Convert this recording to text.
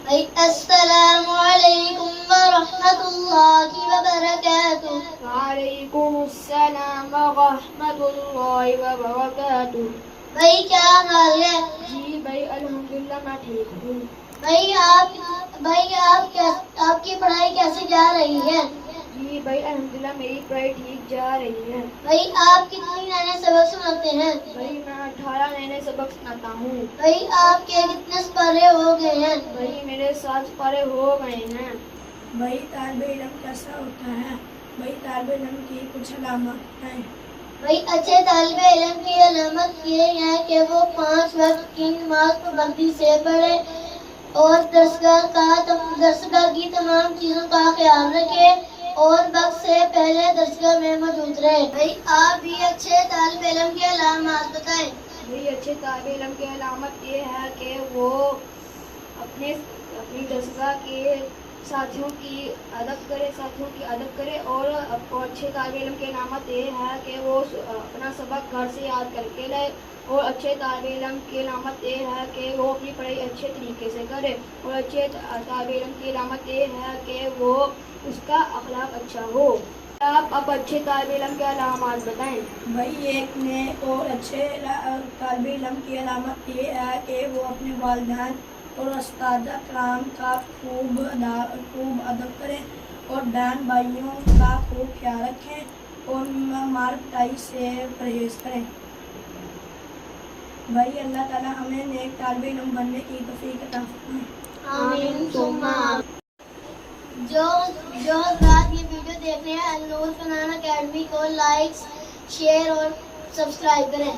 السلام علیکم ورحمۃ اللہ وبرکاتہ. وعلیکم السلام ورحمۃ اللہ وبرکاتہ. بھائی کیا حال ہے؟ جی بھائی الحمدللہ میں ٹھیک ہوں. بھائی آپ کی پڑھائی کیسے جا رہی ہے؟ جی بھائی الحمدللہ میری پڑھائی ٹھیک جا رہی ہے. بھائی آپ کتنے نئے سبق سناتے ہیں؟ بھائی میں 18 نئے سبق سناتا ہوں. بھائی آپ کے کتنے سپارے ہو گئے ہیں؟ بھائی میرے 7 سپارے ہو گئے ہیں. بھائی طالب علم کیسا ہوتا ہے؟ بھائی طالب علم کی کچھ علامات ہیں. بھائی اچھے طالب علم کی علامت یہ ہے کہ وہ 5 وقت کی نماز پابندی سے پڑھے اور درسگاہ کی تمام چیزوں کا خیال رکھے اور وقت سے پہلے درسگاہ میں موجود رہے. بھائی آپ بھی اچھے طالب علم کی علامات بتائیں. بھائی اچھے طالب علم کی علامت یہ ہے کہ وہ اپنی درسگاہ کے ساتھیوں کی ادب کرے اور اچھے طالب علم کی علامت یہ ہے کہ وہ اپنا سبق گھر سے یاد کر کے لائے. اور اچھے طالب علم کی علامت یہ ہے کہ وہ اپنی پڑھائی اچھے طریقے سے کرے. اور اچھے طالب علم کی علامت یہ ہے کہ وہ اس کا اخلاق اچھا ہو. آپ اب اچھے طالب علم کے علامات بتائیں. بھائی ایک نیک اور اچھے طالب علم کی علامت یہ ہے کہ وہ اپنے والدین اور اساتذہ کرام کا خوب ادب کریں اور بہن بھائیوں کا خوب خیال رکھیں اور مار پٹائی سے پرہیز کریں. بھائی اللہ تعالیٰ ہمیں نیک طالب علم بننے کی توفیق عطا فرمائے. آمین ثم آمین. جو حضرات یہ ویڈیو دیکھ رہے ہیں النور فنان اکیڈمی کو لائک، شیئر اور سبسکرائب کریں.